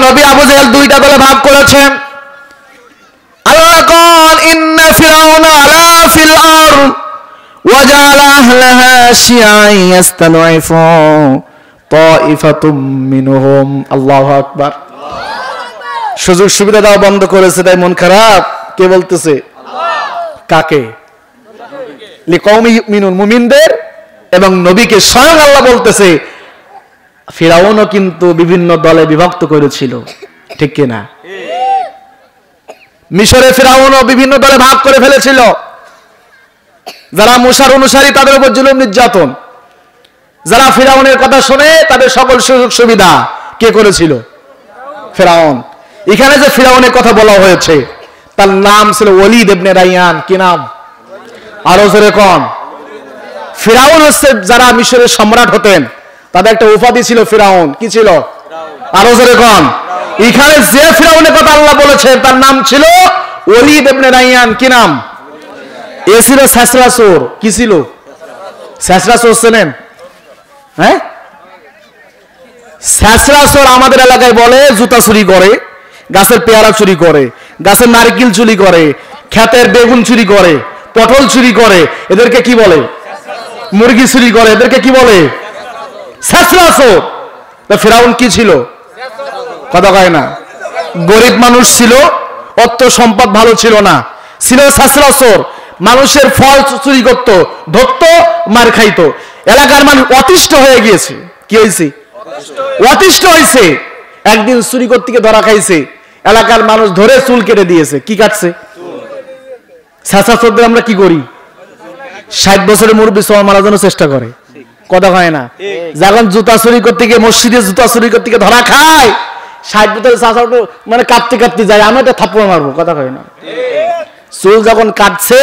নবী আবু জেহেল দুইটা দলে ভাগ করেছেন। আল্লাহ কোন ইন্না ফিরাউনা আলা ফিল আরদ ওয়া জাআলা আহলাহা শিয়া'আন ইয়াস্তাদঈফু তাইফাতুম মিনহুম। আল্লাহু আকবার। সুযোগ সুবিধা দেওয়া বন্ধ করেছে, তাই মন খারাপ। কে বলতেছে? কাকে? লিকওমি ইউমিনুন, মুমিনদের এবং নবীকে স্বয়ং আল্লাহ বলতেছে। ফিরাউনও কিন্তু বিভিন্ন দলে বিভক্ত করেছিল, ঠিক কিনা? মিশরে ফিরাউনও বিভিন্ন দলে ভাগ করে ফেলেছিল। যারা মুসার অনুসারী তাদের উপর জুলুম নির্যাতন, যারা ফিরাউনের কথা শুনে তাদের সকল সুযোগ সুবিধা কে করেছিল? ফিরাউন। এখানে যে ফিরাউনের কথা বলা হয়েছে তার নাম ছিল ওলীদ ইবনে রাইয়ান। কি নাম? আরো জোরে কোন? ফিরাউন হচ্ছে যারা মিশরের সম্রাট হতেন তাদের একটা উপাধি ছিল ফিরাউন। কি ছিল? আরো জোরে কোন? এখানে যে ফিরাউনের কথা আল্লাহ বলেছেন তার নাম ছিল ওলীদ ইবনে রাইয়ান। কি নাম? এ ছিল ছেঁচড়া চোর। কি ছিল? ছেঁচড়া চোর চেনেন? হ্যাঁ, ছেঁচড়া চোর আমাদের এলাকায় বলে জুতা চুরি করে, গাছের পেয়ারা চুরি করে, গাছের নারকেল চুরি করে, ক্ষেতের বেগুন চুরি করে, পটল চুরি করে। এদেরকে কি বলে? মুরগি চুরি করে। এদেরকে কি বলে? ছেঁচড়া চোর। ফিরাউন কি ছিল? কথা কয় না। গরিব মানুষ ছিল, অর্থ সম্পদ ভালো ছিল না, ছিল ছেঁচড়া চোর। মানুষের ফল চুরি করত, ধরতো, মার খাইতো। এলাকার মানুষ অতিষ্ঠ হয়ে গিয়েছে। কি হয়েছে? অতিষ্ঠ হয়েছে। একদিন চুরি করতে গিয়ে ধরা খাইছে, এলাকার মানুষ ধরে চুল কেটে দিয়েছে। কি কাটছে? ছেঁচড়া চোরদের আমরা কি করি? 60 বছরের মুরব্বী সবাই মারার জন্য চেষ্টা করে। কথা হয় না। যখন জুতা চুরি করতে গিয়ে, মসজিদে জুতা চুরি করতে গিয়ে ধরা খায়, 60 বছরের চাচা মানে কাঁপতে কাঁপতে যায়, আমি একটা থাপ্পড় মারবো। কথা হয় না। চুল যখন কাটছে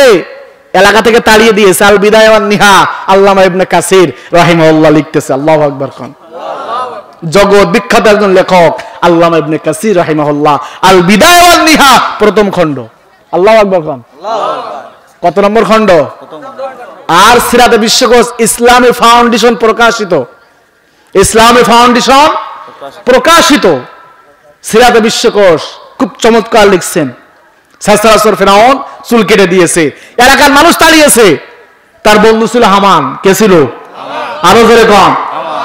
এলাকা থেকে তাড়িয়ে দিয়েছে। আল বিদায়া ওয়ান নিহা আল্লামা ইবনে কাসির রাহিমাহুল্লাহ লিখতেছে। আল্লাহু আকবার খান। জগৎ বিখ্যাত একজন লেখক আল্লামা ইবনে কাসির রাহিমাহুল্লাহ, আল বিদায়া ওয়ান নিহা প্রথম খণ্ড। আল্লাহু আকবার খান। কত নম্বর খণ্ড? আর সিরাতে বিশ্বকোষ ইসলামী ফাউন্ডেশন প্রকাশিত। ইসলামী ফাউন্ডেশন প্রকাশিত সিরাতে বিশ্বকোষ খুব চমৎকার লিখছেন। ছেঁচড়া চোর ফিরাউন চুল কেটে দিয়েছে, এলাকার মানুষ তাড়িয়েছে। তার বন্ধু ছিল হামান। কে ছিল? আরো জোরে কম।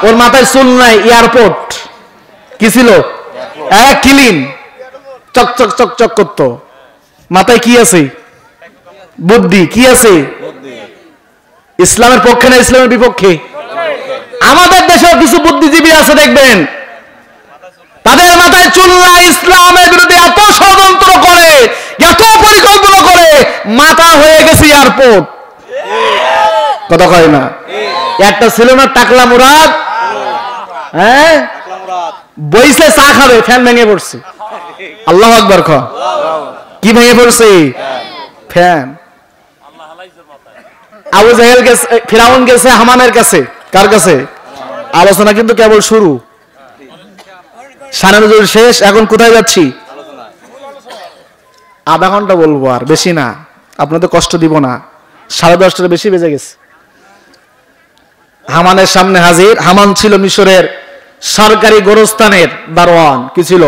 ওর মাথায় চুল নাই, এয়ারপোর্ট। কি ছিল? ক্লিন, চকচক চকচক করতো। মাথায় কি আছে? বুদ্ধি। কি আছে? ইসলামের পক্ষে না ইসলামের বিপক্ষে? আমাদের দেশেও কিছু বুদ্ধিজীবী আছে, দেখবেন তাদের মাথায় চুল নাই, ইসলামের বিরুদ্ধে এত ষড়যন্ত্র করে, এত পরিকল্পনা করে, মাথা হয়ে গেছে এয়ারপোর্ট। কথা কয় না। একটা ছিল না টাকলা মুরাদ, হ্যাঁ, বইসে চা খাবে, ফ্যান ভেঙে পড়ছে। আল্লাহু আকবার খ। কি ভেঙে পড়ছে? ফ্যান। আবু জাহেল গেছে, ফিরাউন গেছে হামানের কাছে। কার কাছে? আলোচনা কিন্তু কেবল শুরু, সারা নজর শেষ। এখন কোথায় যাচ্ছি? আধা ঘন্টা বলবো, আর বেশি না। আপনাদের কষ্ট দিব না। 10:30টার বেশি বেজে গেছে। হামানের সামনে হাজির। হামান ছিল মিশরের সরকারি গোরস্থানের দারোয়ান। কি ছিল?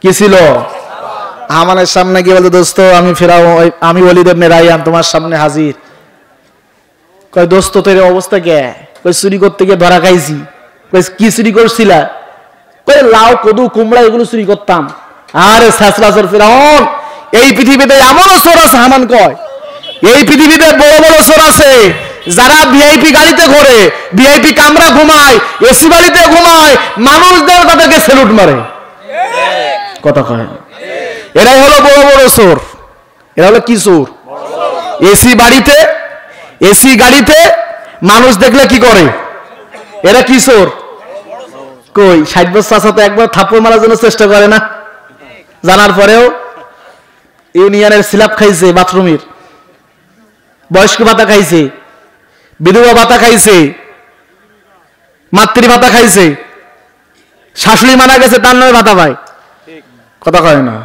কি ছিল? হামানের সামনে গিয়ে বলতে, দোস্ত আমি ফিরাউন, আমি ওলীদ ইবনে রাইয়ান তোমার সামনে হাজির। কয় দোস্ত তোর অবস্থা কে? কই চুরি করতে গিয়ে ধরা খাইছি। কই কি চুরি করছিলা? কই লাউ, কদু, কুমড়া এগুলো চুরি করতাম। আরে ছেঁচড়া চোর ফিরাউন, এই পৃথিবীতে এমনও চোর আছে, হামান কয় এই পৃথিবীতে বড় বড় চোর আছে যারা ভিআইপি গাড়িতে ঘোরে, ভিআইপি কামরা ঘুমায়, এসি বাড়িতে ঘুমায়, মানুষদের তাদেরকে স্যালুট মারে। কথা কয়। এরাই হলো বড় বড় চোর। এরা হলো কি চোর? এসি বাড়িতে, এসি গাড়িতে মানুষ দেখলে কি করে? এরা কি চোর? কই 60 বছর চাচা তো একবার থাপ্পড় মারার জন্য চেষ্টা করে না? জানার পরেও ইউনিয়নের স্ল্যাব খাইছে, বাথরুমের বয়স্ক ভাতা খাইছে, বিধবা ভাতা খাইছে, মাতৃ ভাতা খাইছে, শাশুড়ি মারা গেছে তার নয় ভাতা পায়। কথা কয় না।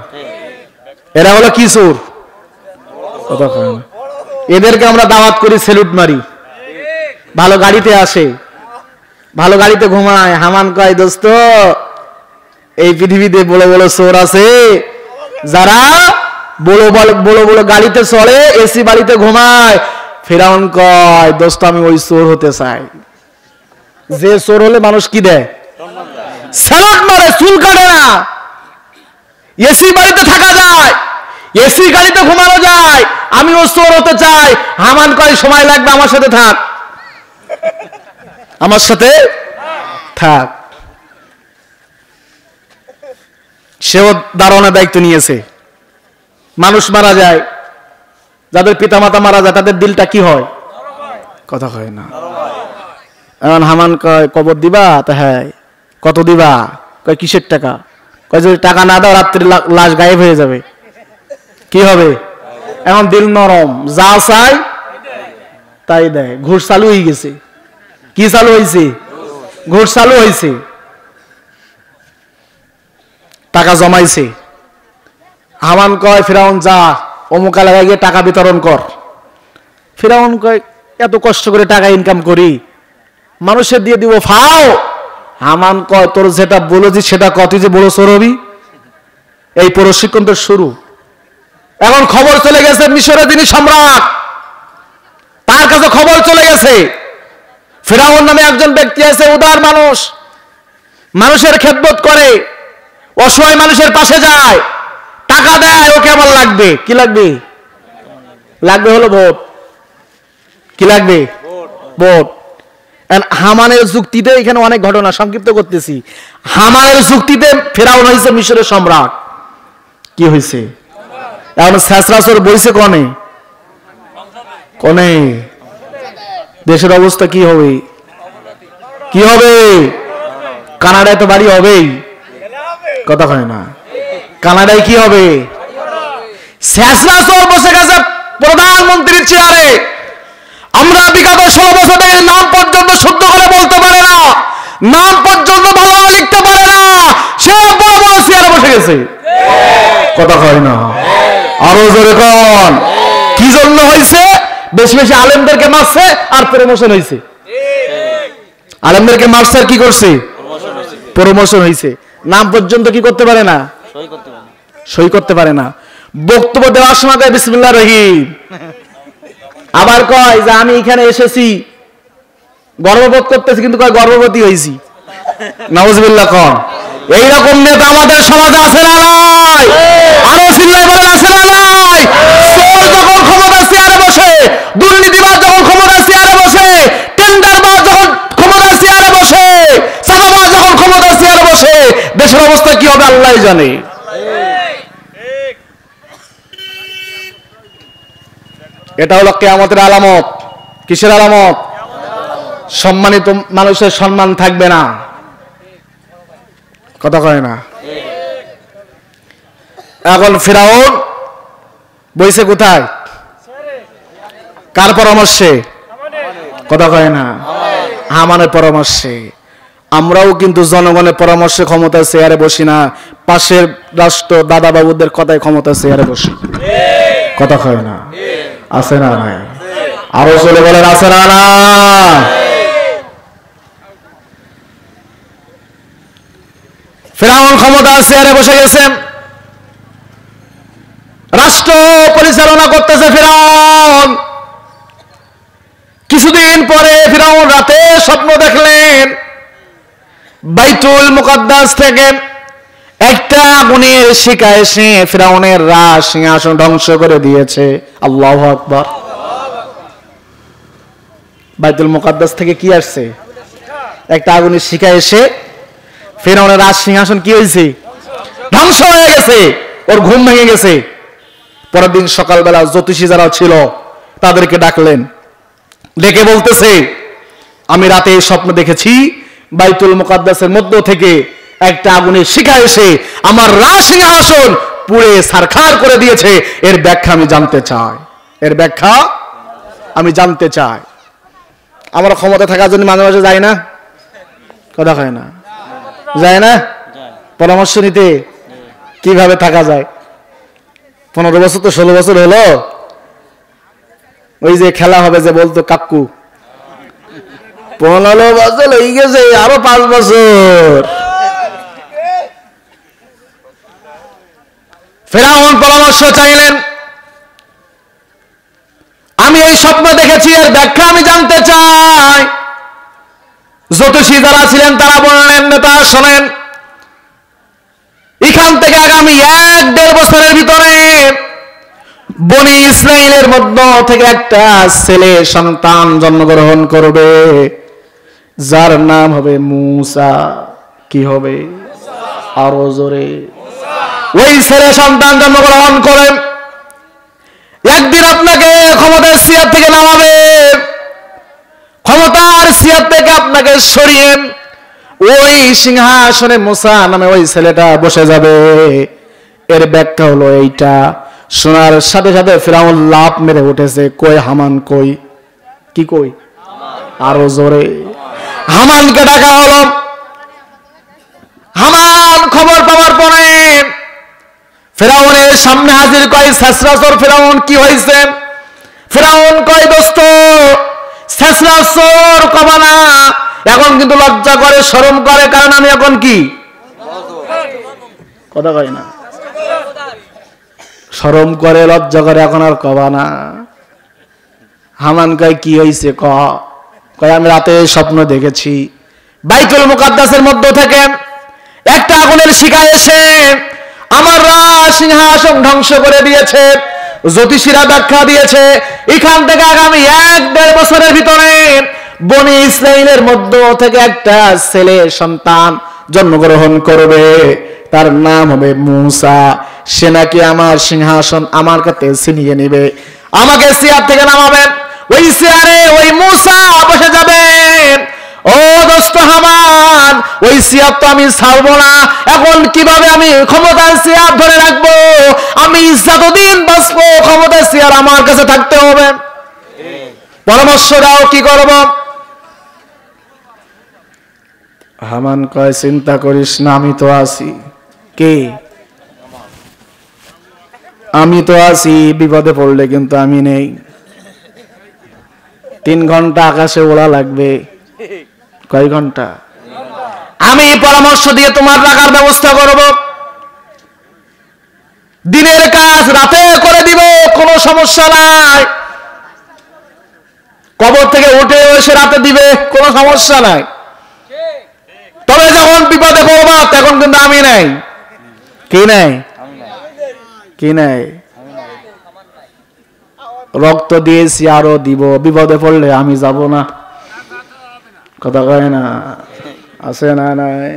এরা হলো কি চোর? কথা কয় না। এদেরকে আমরা দাওয়াত করি, স্যালুট মারি, ভালো গাড়িতে আসে, ভালো গাড়িতে ঘুমায়। হামান কয় দোস্ত এই পৃথিবীতে বড় বড় চোর আছে যারা বড় বড় বড় গাড়িতে চলে, এসি বাড়িতে ঘুমায়। ফিরাউন কয় দোস্ত আমি ওই চোর হতে চাই যে চোর হলে মানুষ কি দেয়, স্যালাড মারে, চুল কাটে না। এসি বাড়িতে থাকা যায়, এসি গাড়িতে ঘুমানো যায়, আমি ও চোর হতে চাই। হামান কয় সময় লাগবে, আমার সাথে থাক, আমার সাথে থাক। সেও দারোয়ানের দায়িত্ব নিয়েছে। মানুষ মারা যায়, যাদের পিতামাতা মারা যায় তাদের দিলটা কি হয়, কথা হয় না। এখন হামান কয় কবর দিবা? তা হ্যাঁ। কত দিবা? কয় কিসের টাকা? কয় যদি টাকা না দাও রাত্রি লাশ গায়েব হয়ে যাবে। কি হবে? এখন দিল নরম, যা চাই তাই দেয়। ঘুষ চালু হয়ে গেছে। কি চালু হয়েছে? ঘুষ চালু হয়েছে। টাকা জমাইছে। হামান কয় ফিরাউন যা অমুক এলাকায় গিয়ে টাকা বিতরণ কর। ফিরাউন কয় এত কষ্ট করে টাকা ইনকাম করি, মানুষের দিয়ে দিব ফাও। হামান কয় তোর যেটা বলেছি সেটা কত যে বড় চোর হবি। এই প্রশিক্ষণ তো শুরু। এখন খবর চলে গেছে মিশরে যিনি সম্রাট, তার কাছে খবর চলে গেছে ফিরাউন নামে একজন ব্যক্তি আছে, উদার মানুষ, মানুষের খেদমত করে, অসহায় মানুষের পাশে যায়, টাকা দেয়। ওকে আমার লাগবে। কি লাগবে? লাগবে হলো ভোট। কি লাগবে? ভোট। হামানের যুক্তিতে, এখানে অনেক ঘটনা সংক্ষিপ্ত করতেছি, হামানের যুক্তিতে ফিরাউন হয়েছে মিশরের সম্রাট। কি হয়েছে? এখন শেষরাসর বইছে কনে কনে দেশের অবস্থা কি হবে? কি হবে? কানাডায় তো বাড়ি হবেই, কথা হয় না। কানাডায় কি হবে? শেষরাসর বসে গেছে প্রধানমন্ত্রীর চেয়ারে। আমরা বিগত 16 বছর থেকে নাম পর্যন্ত শুদ্ধ করে বলতে পারে না, নাম পর্যন্ত ভালো লিখতে পারে না, সে বড় বড় চেয়ারে বসে গেছে, কথা হয় না। আরো জোরে কোন? কি জন্য হয়েছে? বেশি বেশি আলেমদেরকে মারছে আর প্রমোশন হয়েছে। আলেমদেরকে মারছে আর কি করছে? প্রমোশন হয়েছে। নাম পর্যন্ত কি করতে পারে না, সই করতে পারে না। বক্তব্য দেওয়ার সময় কয় বিসমিল্লাহ রহিম, আবার কয় যে আমি এখানে এসেছি গর্ববোধ করতেছি, কিন্তু কয় গর্ভবতী হয়েছি। নাউজুবিল্লাহ কোন? এইরকম নেতা আমাদের সমাজে আছে না নাই? আরো চিল্লাই বলেন আছে না নাই? চোর যখন ক্ষমতার চেয়ারে বসে, দুর্নীতিবাজ যখন ক্ষমতার চেয়ারে বসে, টেন্ডারবাজ যখন ক্ষমতার চেয়ারে বসে, চাঁদাবাজ যখন ক্ষমতার চেয়ারে বসে, দেশের অবস্থা কি হবে আল্লাহই জানে। এটা হলো কিয়ামতের আলামত। কিসের আলামত? সম্মানিত মানুষের সম্মান থাকবে না, কথা কয় না। এখন ফিরাউন বইছে কোথায়? কার পরামর্শে? কথা কয় না। হামানের পরামর্শে। আমরাও কিন্তু জনগণের পরামর্শে ক্ষমতার চেয়ারে বসি না, পাশের রাষ্ট্র দাদা বাবুদের কথায় ক্ষমতার চেয়ারে বসি, কথা কয় না। আছে না নাই? আরো চলে বলেন আছে না না? ফিরাউন ক্ষমতার চেয়ারে বসে গেছে, রাষ্ট্র পরিচালনা করতেছে ফিরাউন। কিছুদিন পরে ফিরাউন রাতে স্বপ্ন দেখলেন বাইতুল মুকাদ্দাস থেকে একটা আগুনের শিখা এসে ফিরাউনের রাজ সিংহাসন ধ্বংস করে দিয়েছে। আল্লাহু আকবার। বাইতুল মুকাদ্দাস থেকে কি আসছে? একটা আগুনের শিখা এসে ফিরাউনের রাজ সিংহাসন কি হয়েছে? ধ্বংস হয়ে গেছে। ওর ঘুম ভেঙে গেছে। পরের দিন সকালবেলা জ্যোতিষী যারা ছিল তাদেরকে ডাকলেন, ডেকে বলতেছে আমি রাতে স্বপ্ন দেখেছি বাইতুল মুকাদ্দাসের মধ্য থেকে একটা আগুনের শিখা এসে আমার রাজ সিংহাসন পুড়ে ছারখার করে দিয়েছে। এর ব্যাখ্যা আমি জানতে চাই, এর ব্যাখ্যা আমি জানতে চাই। আমরা ক্ষমতা থাকার জন্য মাঝে মাঝে যাই না, কথা হয় না, যায় না পরামর্শ নিতে কিভাবে থাকা যায়। 15 বছর তো 16 বছর হলো, ওই যে খেলা হবে যে বলতো কাকু 15 বছর হয়ে গেছে, আরো 5 বছর ফিরআউন পরামর্শ চাইলেন, আমি এই স্বপ্ন দেখেছি, এর ব্যাখ্যা আমি জানতে চাই। জ্যোতিষী যারা ছিলেন তারা বললেন, নেতা শোনেন, এখান থেকে আগামী 1-1.5 বছরের ভিতরে বনি ইসরাইলের মধ্য থেকে একটা ছেলে সন্তান জন্মগ্রহণ করবে, যার নাম হবে মুসা। কি হবে? আরো জোরে। ওই ছেলে সন্তান জন্মগ্রহণ করেন, একদিন আপনাকে ক্ষমতার চেয়ার থেকে নামাবে, ক্ষমতার চেয়ার থেকে আপনাকে সরিয়ে ওই সিংহাসনে মুসা নামে ওই ছেলেটা বসে যাবে। এর ব্যাখ্যা হলো এইটা। শোনার সাথে সাথে ফিরআউন লাফ মেরে উঠেছে, কই হামান কই? কি কই? আরো জোরে। হামানকে ডাকা হলো। হামান খবর পাওয়ার পরে ফিরআউনের সামনে হাজির, কয় সচরাচর ফিরআউন কি হয়েছে? ফিরআউন কয়, দোস্ত সচরাচর কবা না, এখন কিন্তু লজ্জা করে, শরম করে, কারণ আমি এখন কি কথা কই না, শরম করে, লজ্জা করে, এখন আর কবা না। হামান কয়, কি হয়েছে? কয় আমি রাতে স্বপ্ন দেখেছি, বাইতুল মুকাদ্দাসের মধ্য থেকে একটা আগুনের শিখা এসে আমার সিংহাসন ধ্বংস করে দিয়েছে। জ্যোতিষীরা ব্যাখ্যা দিয়েছে, এখান থেকে আগামী 1-1.5 বছরের ভিতরে বনি ইসরাইলের মধ্য থেকে একটা ছেলে সন্তান জন্মগ্রহণ করবে, তার নাম হবে মুসা। সে নাকি আমার সিংহাসন আমার কাছে ছিনিয়ে নিবে, আমাকে চেয়ার থেকে নামাবেন, ওই চেয়ারে ওই মুসা বসে যাবে। ও দোস্ত হামান, ওই চেয়ার তো আমি ছাড়বো না, এখন কিভাবে আমি ক্ষমতার চেয়ার ধরে রাখবো? আমি যতদিন বাঁচবো ক্ষমতার চেয়ার আমার কাছে থাকতে হবে। পরামর্শ দাও, কি করব? হামান কয়, চিন্তা করিস না, আমি তো আছি। কে? আমি তো আছি, বিপদে পড়লে কিন্তু আমি নেই। 3 ঘন্টা আকাশে ওড়া লাগবে। কয় ঘন্টা? আমি পরামর্শ দিয়ে তোমার রাখার ব্যবস্থা করব। দিনের কাজ রাতে করে দিব, কোনো সমস্যা নাই। কবর থেকে উঠে এসে রাতে দিবে, কোনো সমস্যা নাই। তবে যখন বিপদে পড়বা তখন কিন্তু আমি নাই। কি নাই? কি নাই? রক্ত দিয়েছি, আরো দিব, বিপদে পড়লে আমি যাব না। কথা কয় না? আছে না? নাই।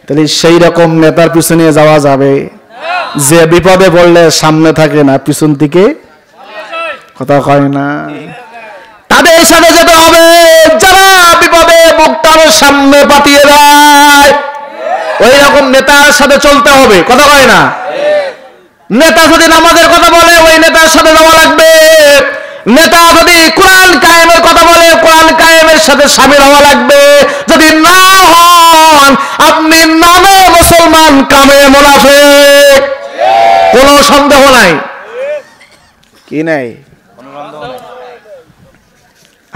তাহলে সেই রকম নেতার পিছনে যাওয়া যাবে যে বিপদে পড়লে সামনে থাকে না, পিছন থেকে। কথা কয় না? তাদের সাথে যেতে হবে যারা বিপদে মুখটার সামনে পাঠিয়ে দেয়, ওই রকম নেতার সাথে চলতে হবে। কথা কয় না? নেতা যদি নামাজের কথা বলে ওই নেতার সাথে যাওয়া লাগবে। নেতা যদি কোরআন কায়েমের কথা বলে কোরআন কায়েমের সাথে শামিল হওয়া লাগবে। যদি না হন আপনি নামে মুসলমান, কামে মুনাফিক, কোনো সন্দেহ নাই। কি নাই?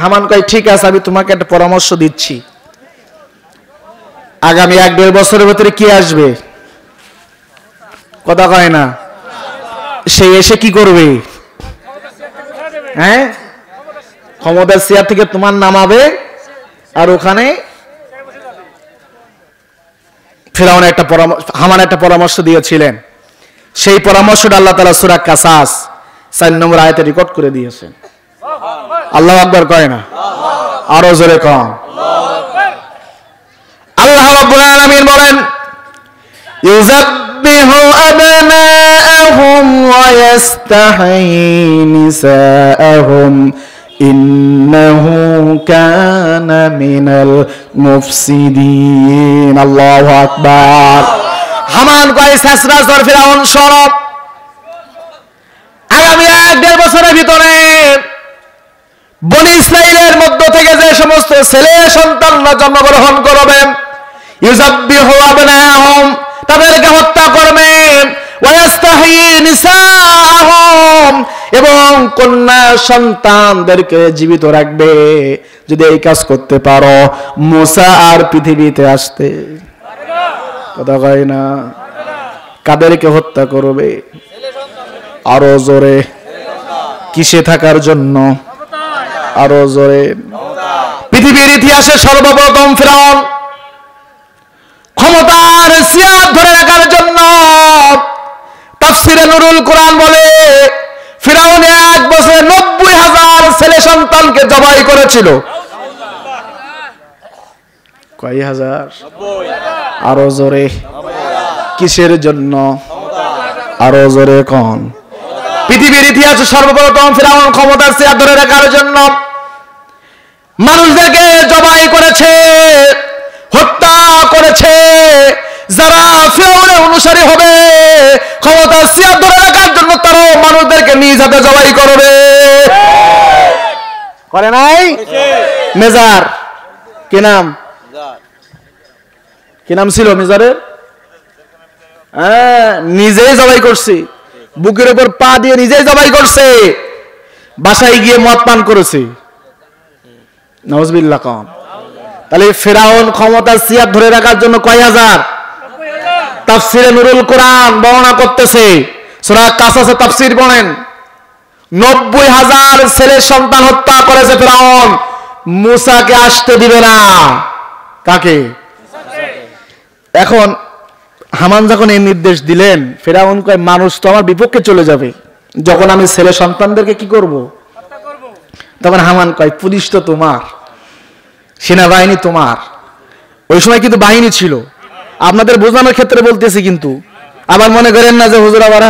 হামান কয়, ঠিক আছে, আমি তোমাকে একটা পরামর্শ দিচ্ছি। আগামী 1-1.5 বছরের ভিতরে কি আসবে? কথা কয় না? সে এসে কি করবে? হ্যাঁ, ক্ষমতার চেয়ার থেকে তোমার নামাবে, আর ওখানে ফিরআউন হামান একটা পরামর্শ দিয়েছিলেন। সেই পরামর্শটা আল্লাহ তাআলা সূরা কাসাস 4 নম্বর আয়াতে রেকর্ড করে দিয়েছেন। আল্লাহু আকবার কয় না? আরো জোরে কন। আল্লাহ রাব্বুল আলামিন বলেন, ইউযাব্বিহু আবনাআহুম ওয়া ইস্তাহয়ী নিসাআহুম ইন্নাহু কানা মিনাল মুফসিদিন। আল্লাহু আকবার। হামান কয়, সচরাচর ফিরআউন সরব, আগামী 1-1.5 বছরের ভিতরে বনি ইসরাইলের মধ্য থেকে যে সমস্ত ছেলে সন্তানরা জন্মগ্রহণ করবেন, ইউযাব্বিহু আবনাআহুম, তাদেরকে হত্যা করবেন, ওয়া ইস্তাহয়ী নিসাআহুম, এবং কন্যা সন্তানদেরকে জীবিত রাখবে। যদি এই কাজ করতে পারো মুসা আর পৃথিবীতে আসতে। কথা কয় না? কাদেরকে হত্যা হত্যা করবে? আরো জোরে। কিসে থাকার জন্য? আরো জোরে। পৃথিবীর ইতিহাসে সর্বপ্রথম ফিরআউন ক্ষমতার সিয়াদ ধরে রাখার জন্য, তাফসিরে নুরুল কোরআন বলে, ফিরআউন 1 বছরে 90,000 ছেলে সন্তানকে জবাই করেছিল। কয় হাজার? আরো জোরে। কিসের জন্য? আরো জোরে কোন? পৃথিবীর ইতিহাসে সর্বপ্রথম ফিরআউন ক্ষমতার সিয়াদ ধরে রাখার জন্য মানুষদেরকে জবাই করেছে, হত্যা করেছে। যারা ফিরআউনের অনুসারী হবে, ক্ষমতার সিয়াদ ধরে রাখার জন্য তারাও মানুষদেরকে নিজ হাতে জবাই করবে। করে নাই? মেজার কি নাম? কি নাম ছিল মেজারের? নিজেই জবাই করছে, বুকের উপর পা দিয়ে নিজেই জবাই করছে, বাসায় গিয়ে মদ পান করেছে। নাউজুবিল্লাহ কোন? তাহলে ফিরআউন ক্ষমতার সিয়াদ ধরে রাখার জন্য কয় হাজার? তাফসিরে নুরুল কোরআন বর্ণনা করতেছে, সূরা কাসাসে তাফসির পড়েন, 90,000 ছেলে সন্তান হত্যা করেছে ফিরআউন। মুসাকে আসতে দিবে না। কাকে? এখন হামান যখন এই নির্দেশ দিলেন, ফিরআউন কয় মানুষ তো আমার বিপক্ষে চলে যাবে, যখন আমি ছেলে সন্তানদেরকে কি করব? তখন হামান কয় পুলিশ তো তোমার, সেনাবাহিনী তোমার। ওই সময় কিন্তু বাহিনী ছিল, আপনাদের বোঝানোর ক্ষেত্রে বলতেছি, কিন্তু আবার মনে করেন না যে হুজুর আবার।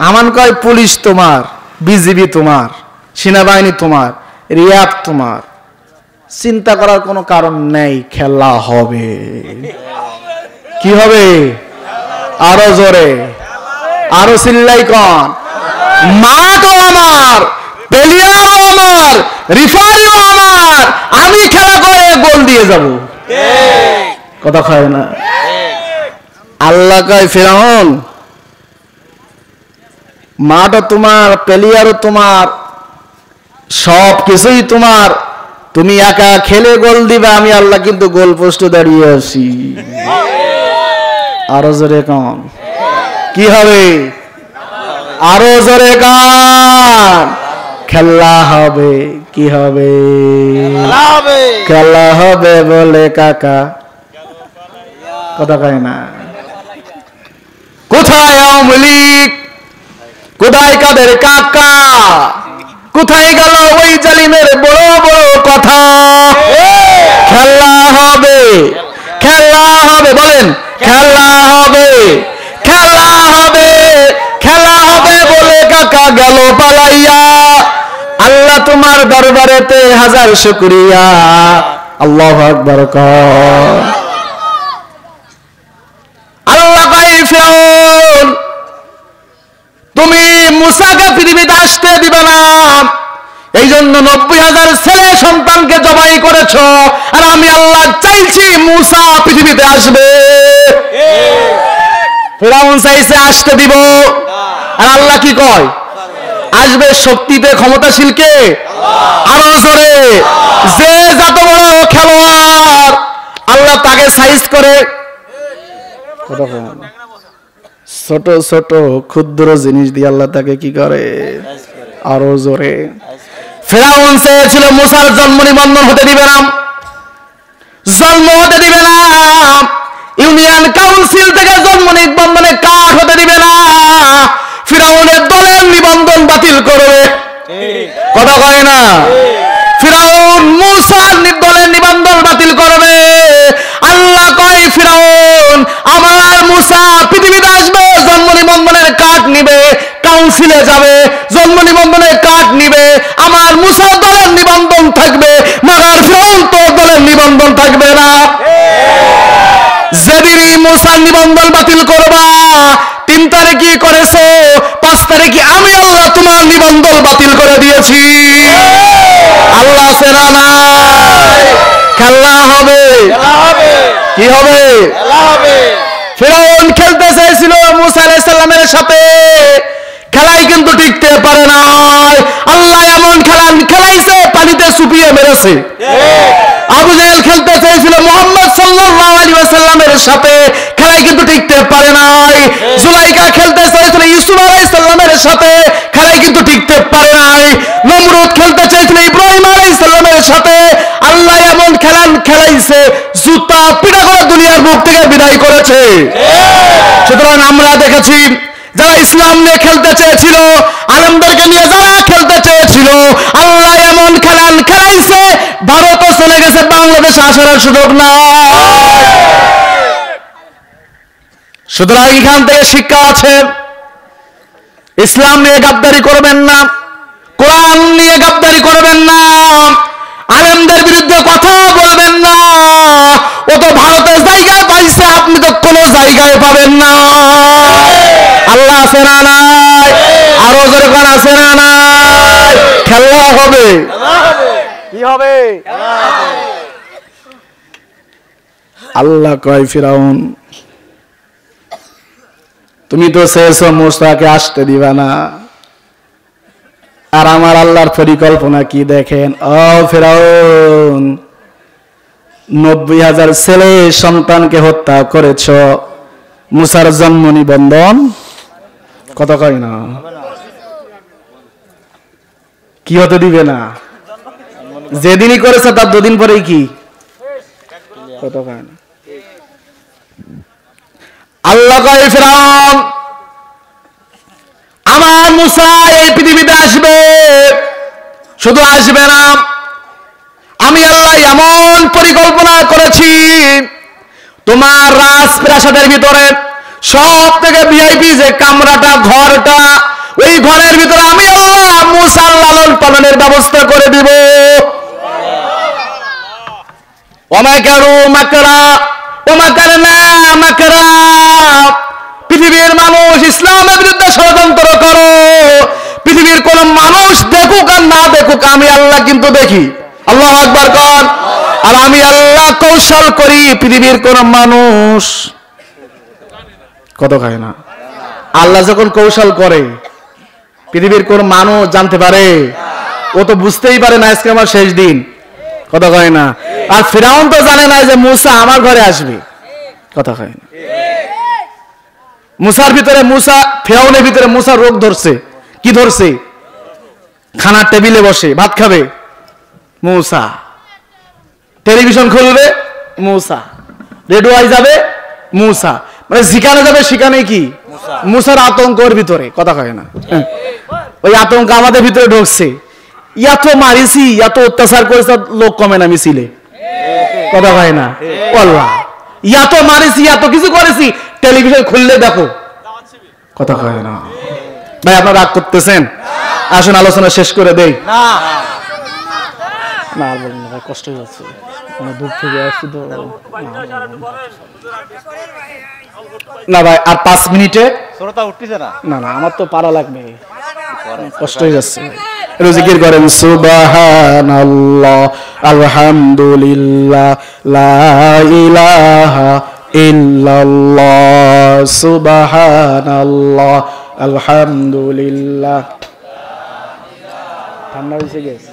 হামান কয় পুলিশ তোমার, বিজিবি তোমার, সেনাবাহিনী তোমার, রিয়াব তোমার, চিন্তা করার কোনো কারণ নেই, খেলা হবে। কি হবে? আরো জোরে, আরো চিল্লাই কন। মাঠও আমার, প্লেয়ারও আমার, রেফারিও আমার, আমি খেলা করে গোল দিয়ে যাব। কথা কয় না? আল্লাহ কয় ফিরআউন মাঠও তোমার, প্লেয়ারও তোমার, সব কিছুই তোমার, তুমি একা খেলে গোল দিবা, আমি আল্লাহ কিন্তু গোল পোস্টে দাঁড়িয়ে আছি। আরো জোরে কন। কি হবে? আরো জোরে কন। খেলা হবে। কি হবে? খেলা হবে বলে কাকা। কথা কয় না? কোথায় আওয়ামী লীগ? কোথায় কাদের কাকা? কোথায় গেল ওই জালিমের বড় বড় কথা? খেলা হবে, খেলা হবে, বলেন খেলা হবে, খেলা হবে, খেলা হবে বলে কাকা গেল পালাইয়া। আল্লাহ তোমার দরবারেতে হাজার শুকরিয়া। আল্লাহু আকবার কর। আল্লাহ কয় ফিরআউন তুমি মুসাকে পৃথিবীতে আসতে দিবে না, এই জন্য 90,000 ছেলে সন্তানকে জবাই করেছ। আর আমি আল্লাহ চাইছি মুসা পৃথিবীতে আসবে। ফিরআউন চাইছে আসতে দিব, আর আল্লাহ কি কয়? আসবে। শক্তিতে ক্ষমতাশীল কে? আরো জোরে। যে যত বড় খেলোয়াড় আল্লাহ তাকে সাইজ করে। ছোট ছোট ক্ষুদ্র জিনিস দিয়ে আল্লাহ তাকে কি করে? আরো জোরে। ফিরআউন চেয়েছিল মুসার জন্ম নিবন্ধন হতে দিবে না, জন্ম হতে দিবে না, ইউনিয়ন কাউন্সিল থেকে জন্ম নিবন্ধনে কার্ড হতে দিবে না, ফিরআউনের দলের নিবন্ধন বাতিল করবে। কথা কয় না? ফিরআউন মুসার দলের নিবন্ধন বাতিল করবে। আল্লাহ কয় ফিরআউন আমার মুসা পৃথিবীতে আসবে, জন্ম নিবন্ধনের কার্ড নিবে, কাউন্সিলে যাবে, জন্ম নিবন্ধনের কার্ড নিবে, আমার মুসা দলের নিবন্ধন থাকবে, মাগার ফিরআউন তো দলের নিবন্ধন থাকবে না। যেদিনই মুসার নিবন্ধন বাতিল করবা, 3 তারিখে করেছো, 5 তারিখে আমি আল্লাহ তোমার নিবন্ধন বাতিল করে দিয়েছি। আল্লাহ সেরা নাই। খেলা হবে। কি হবে? ফিরআউন খেলতে চাইছিল মুসা আলাইহিস সালামের সাথে, খেলাই কিন্তু টিকতে পারে নাই। আল্লাহ এমন খেলাইছে পানিতে চুপিয়ে মেরেছে। আবু জাহেল খেলতে চাইছিল মুহাম্মদ সাল্লাল্লাহু আলাইহি ওয়াসাল্লামের সাথে, খেলাই খেলায় কিন্তু টিকতে পারে নাই। জুলাইখা খেলতে চাইছিল ইউসুফ আলাইহিস সালামের সাথে, খেলায় কিন্তু টিকতে পারে নাই। নমরুদ খেলতে চাইছিল ইব্রাহিম আলাইহিস সালামের সাথে, আল্লাহ এমন খেলাইছে জুতা পিটা করে দুনিয়ার বুক থেকে বিদায় করেছে। সুতরাং আমরা দেখেছি যারা ইসলাম নিয়ে খেলতে চেয়েছিল, আলেমদেরকে নিয়ে যারা খেলতে চেয়েছিল, আল্লাহ এমন খেলাইছে ভারতও চলে গেছে, বাংলাদেশে আসার সুযোগ নাই। সুতরাং এখান থেকে শিক্ষা আছে, ইসলাম নিয়ে গাদ্দারি করবেন না, কোরআন নিয়ে গাদ্দারি করবেন না, আলেমদের বিরুদ্ধে কথা বলবেন না। ও তো ভারতের জায়গায় পাইছে, আপনি তো কোনো জায়গায় পাবেন না। আল্লাহ আছে না নাই? আরো জোরে কোন আছে না নাই? খেলা হবে, কি হবে? আল্লাহ কয় ফিরাউন, তুমি তো চেয়েছো মূসাকে আসতে দিবা না, আর আমার আল্লাহর পরিকল্পনা কি দেখেন। ও ফিরাউন, 90,000 ছেলে সন্তানকে হত্যা করেছ, মুসার জন্ম নিবন্ধন কত কয় না, কি হতে দিবে না? যেদিনই করেছে তার দুদিন পরেই কি কত কয় না। আল্লাহ কয় ফিরাউন, আমার মুসা এই পৃথিবীতে আসবে, শুধু আসবে না, আমি আল্লাহ এমন পরিকল্পনা করেছি, তোমার রাজপ্রাসাদের ভিতরে সব থেকে ভিআইপি যে কামরাটা, ঘরটা, ওই ঘরের ভিতরে আমি আল্লাহ মুসার লালন পালনের ব্যবস্থা করে দিব। ওমাকারু মাকরা ওমাকারনা মাকরা, পৃথিবীর মানুষ ইসলামের বিরুদ্ধে ষড়যন্ত্র করো, পৃথিবীর কোন মানুষ দেখুক আর না দেখুক, আমি আল্লাহ কিন্তু দেখি। আল্লাহু আকবার কর। আর আমি আল্লাহ কৌশল করি, পৃথিবীর কোন মানুষ কত খায় না। আল্লাহ যখন কৌশল করে, পৃথিবীর কোন মানুষ জানতে পারে? ও তো বুঝতেই পারে না আজকে আমার শেষ দিন, কথা কয় না। আর ফিরাউন তো জানে না যে মুসা আমার ঘরে আসবে, কথা কয় না। মুসার ভিতরে ফিরাউনের ভিতরে মুসার রোগ ধরছে। কি ধরছে? খানার টেবিলে বসে ভাত খাবে মুসা, টেলিভিশন খুলবে মুসা, রেডিও যাবে মুসা, মানে যেখানে যাবে সেখানে কি মুসার আতঙ্কের ভিতরে, কথা কয় না। ওই আতঙ্ক আমাদের ভিতরে ঢুকছে। এত মারিছি, এত অত্যাচার করেছে, লোক কমে না মিছিলে, কথা কয় না। আল্লাহ, এত মারিছি, এত কিছু করেছি, টেলিভিশন খুললে দেখো, কথা কয় না। ভাই আপনারা রাগ করতেছেন? আসুন আলোচনা শেষ করে দেই। না বলুন না ভাই, কষ্ট হয়ে যাচ্ছে, দূর থেকে আসছি তো। না ভাই আর 5 মিনিটে উঠতেছে না। না না, আমার তো পারা লাগবে, কষ্ট হয়ে যাচ্ছে। জিকির করেন সুবহানাল্লাহ, আলহামদুলিল্লাহ, লা ইলাহা ইল্লাল্লাহ, সুবহানাল্লাহ, আলহামদুলিল্লাহ। ঠান্ডা হয়েছে গেছে।